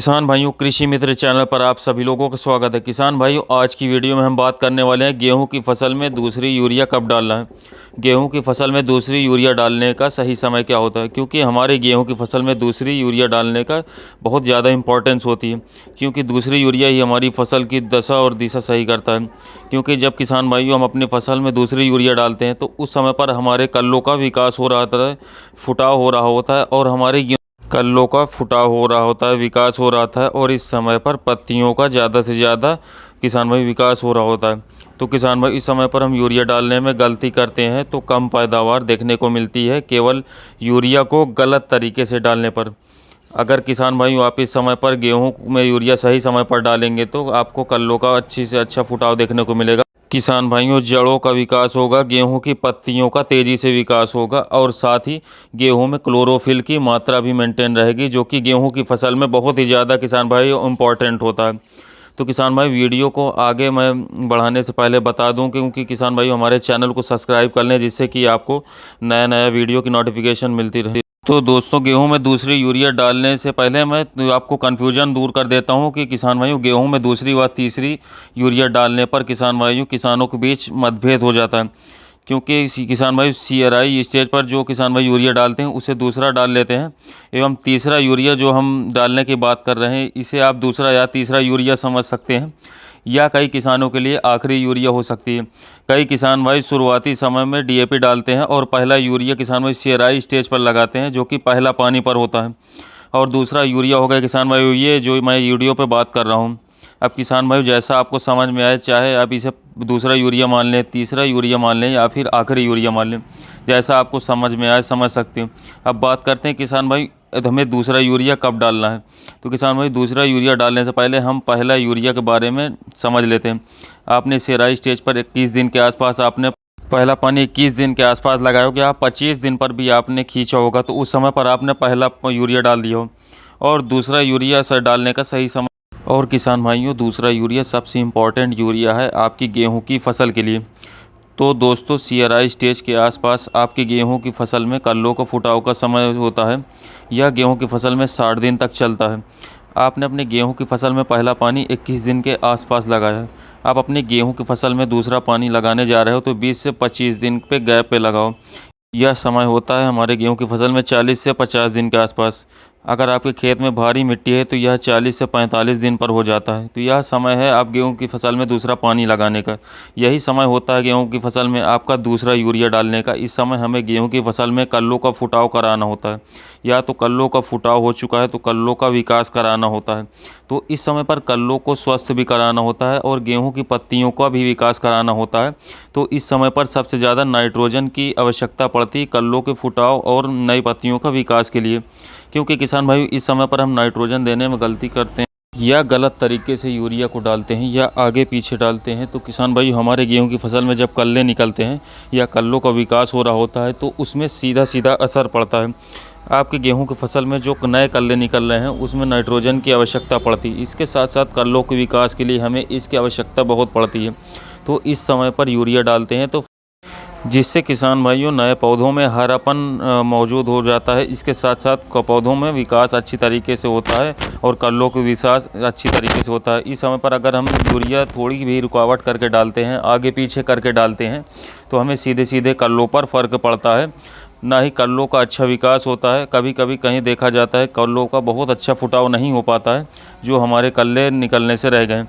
किसान भाइयों, कृषि मित्र चैनल पर आप सभी लोगों का स्वागत है। किसान भाइयों, आज की वीडियो में हम बात करने वाले हैं गेहूं की फसल में दूसरी यूरिया कब डालना है। गेहूं की फसल में दूसरी यूरिया डालने का सही समय क्या होता है, क्योंकि हमारे गेहूं की फसल में दूसरी यूरिया डालने का बहुत ज़्यादा इंपॉर्टेंस होती है, क्योंकि दूसरी यूरिया ही हमारी फसल की दशा और दिशा सही करता है। क्योंकि जब किसान भाइयों हम अपनी फसल में दूसरी यूरिया डालते हैं तो उस समय पर हमारे कल्लों का विकास हो रहा होता है, फुटाव हो रहा होता है और हमारे कल्लों का फुटाव हो रहा होता है, विकास हो रहा था और इस समय पर पत्तियों का ज़्यादा से ज़्यादा किसान भाई विकास हो रहा होता है। तो किसान भाई इस समय पर हम यूरिया डालने में गलती करते हैं तो कम पैदावार देखने को मिलती है, केवल यूरिया को गलत तरीके से डालने पर। अगर किसान भाई आप इस समय पर गेहूं में यूरिया सही समय पर डालेंगे तो आपको कल्लों का अच्छी से अच्छा फुटाव देखने को मिलेगा। किसान भाइयों, जड़ों का विकास होगा, गेहूं की पत्तियों का तेज़ी से विकास होगा और साथ ही गेहूं में क्लोरोफिल की मात्रा भी मेंटेन रहेगी, जो कि गेहूं की फसल में बहुत ही ज़्यादा किसान भाई इम्पॉर्टेंट होता है। तो किसान भाई, वीडियो को आगे मैं बढ़ाने से पहले बता दूं क्योंकि किसान भाई हमारे चैनल को सब्सक्राइब कर लें, जिससे कि आपको नया नया वीडियो की नोटिफिकेशन मिलती रहे। तो दोस्तों, गेहूं में दूसरी यूरिया डालने से पहले मैं आपको कन्फ्यूजन दूर कर देता हूं कि किसान भाइयों गेहूं में दूसरी व तीसरी यूरिया डालने पर किसानों के बीच मतभेद हो जाता है। क्योंकि किसान भाई CRI स्टेज पर जो किसान भाई यूरिया डालते हैं उसे दूसरा डाल लेते हैं, एवं तीसरा यूरिया जो हम डालने की बात कर रहे हैं इसे आप दूसरा या तीसरा यूरिया समझ सकते हैं, या कई किसानों के लिए आखिरी यूरिया हो सकती है। कई किसान भाई शुरुआती समय में DAP डालते हैं और पहला यूरिया किसान भाई CRI स्टेज पर लगाते हैं, जो कि पहला पानी पर होता है। और दूसरा यूरिया हो गया किसान भाई ये जो मैं वीडियो पर बात कर रहा हूँ। अब किसान भाई जैसा आपको समझ में आए, चाहे आप इसे दूसरा यूरिया मान लें, तीसरा यूरिया मान लें या फिर आखिरी यूरिया मान लें, जैसा आपको समझ में आए समझ सकते हो। अब बात करते हैं किसान भाई हमें दूसरा यूरिया कब डालना है। तो किसान भाई दूसरा यूरिया डालने से पहले हम पहला यूरिया के बारे में समझ लेते हैं। आपने CRI स्टेज पर 21 दिन के आसपास आपने पहला पानी 21 दिन के आसपास लगाया हो, कि आप 25 दिन पर भी आपने खींचा होगा तो उस समय पर आपने पहला यूरिया डाल दिया हो और दूसरा यूरिया सर डालने का सही समय। और किसान भाइयों, दूसरा यूरिया सबसे इम्पॉर्टेंट यूरिया है आपकी गेहूं की फसल के लिए। तो दोस्तों, CRI स्टेज के आसपास आपकी गेहूं की फसल में कल्लों का फुटाव का समय होता है। यह गेहूं की फसल में 60 दिन तक चलता है। आपने अपने गेहूं की फसल में पहला पानी 21 दिन के आसपास लगाया है। आप अपनी गेहूं की फसल में दूसरा पानी लगाने जा रहे हो तो 20 से 25 दिन पे गैप पे लगाओ। यह समय होता है हमारे गेहूं की फसल में 40 से 50 दिन के आसपास। अगर आपके खेत में भारी मिट्टी है तो यह 40 से 45 दिन पर हो जाता है। तो यह समय है आप गेहूं की फसल में दूसरा पानी लगाने का। यही समय होता है गेहूं की फसल में आपका दूसरा यूरिया डालने का। इस समय हमें गेहूं की फसल में कल्लों का फुटाव कराना होता है, या तो कल्लों का फुटाव हो चुका है तो कल्लों का विकास कराना होता है। तो इस समय पर कल्लों को स्वस्थ भी कराना होता है और गेहूँ की पत्तियों का भी विकास कराना होता है। तो इस समय पर सबसे ज़्यादा नाइट्रोजन की आवश्यकता पड़ती कल्लों के फुटाव और नई पत्तियों का विकास के लिए। क्योंकि किसान भाई इस समय पर हम नाइट्रोजन देने में गलती करते हैं या गलत तरीके से यूरिया को डालते हैं या आगे पीछे डालते हैं, तो किसान भाई हमारे गेहूं की फसल में जब कल्ले निकलते हैं या कल्लों का विकास हो रहा होता है तो उसमें सीधा सीधा असर पड़ता है। आपके गेहूं की फसल में जो नए कल्ले निकल रहे हैं उसमें नाइट्रोजन की आवश्यकता पड़ती है। इसके साथ साथ कल्लों के विकास के लिए हमें इसकी आवश्यकता बहुत पड़ती है। तो इस समय पर यूरिया डालते हैं तो जिससे किसान भाइयों नए पौधों में हरापन मौजूद हो जाता है। इसके साथ साथ पौधों में विकास अच्छी तरीके से होता है और कल्लों का विकास अच्छी तरीके से होता है। इस समय पर अगर हम यूरिया थोड़ी भी रुकावट करके डालते हैं, आगे पीछे करके डालते हैं, तो हमें सीधे सीधे कल्लों पर फ़र्क पड़ता है, ना ही कल्लों का अच्छा विकास होता है। कभी कभी कहीं देखा जाता है कल्लों का बहुत अच्छा फुटाव नहीं हो पाता है, जो हमारे कल्ले निकलने से रह गए।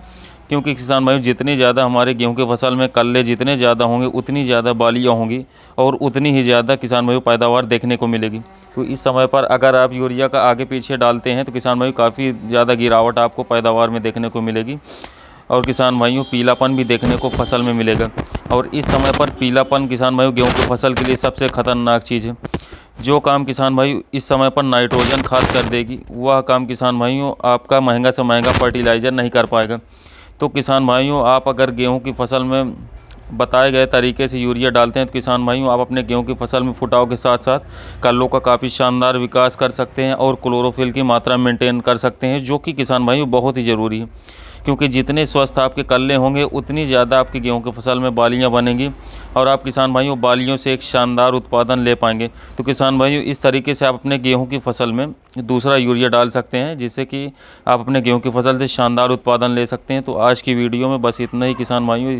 क्योंकि किसान भाइयों जितनी ज़्यादा हमारे गेहूं की फसल में कल्ले जितने ज़्यादा होंगे उतनी ज़्यादा बालियाँ होंगी और उतनी ही ज़्यादा किसान भाइयों पैदावार देखने को मिलेगी। तो इस समय पर अगर आप यूरिया का आगे पीछे डालते हैं तो किसान भाइयों काफ़ी ज़्यादा गिरावट आपको पैदावार में देखने को मिलेगी और किसान भाइयों पीलापन भी देखने को फसल में मिलेगा। और इस समय पर पीलापन किसान भाइयों गेहूँ की फसल के लिए सबसे ख़तरनाक चीज़ है। जो काम किसान भाई इस समय पर नाइट्रोजन खाद कर देगी, वह काम किसान भाइयों आपका महंगा से महंगा फर्टिलाइज़र नहीं कर पाएगा। तो किसान भाइयों, आप अगर गेहूं की फसल में बताए गए तरीके से यूरिया डालते हैं तो किसान भाइयों आप अपने गेहूं की फसल में फुटाव के साथ साथ कल्लों का काफ़ी शानदार विकास कर सकते हैं और क्लोरोफिल की मात्रा मेंटेन कर सकते हैं, जो कि किसान भाइयों बहुत ही ज़रूरी है। क्योंकि जितने स्वस्थ आपके कल्ले होंगे उतनी ज़्यादा आपकी गेहूं की फसल में बालियां बनेंगी और आप किसान भाइयों बालियों से एक शानदार उत्पादन ले पाएंगे। तो किसान भाइयों इस तरीके से आप अपने गेहूं की फसल में दूसरा यूरिया डाल सकते हैं, जिससे कि आप अपने गेहूं की फसल से शानदार उत्पादन ले सकते हैं। तो आज की वीडियो में बस इतना ही किसान भाइयों।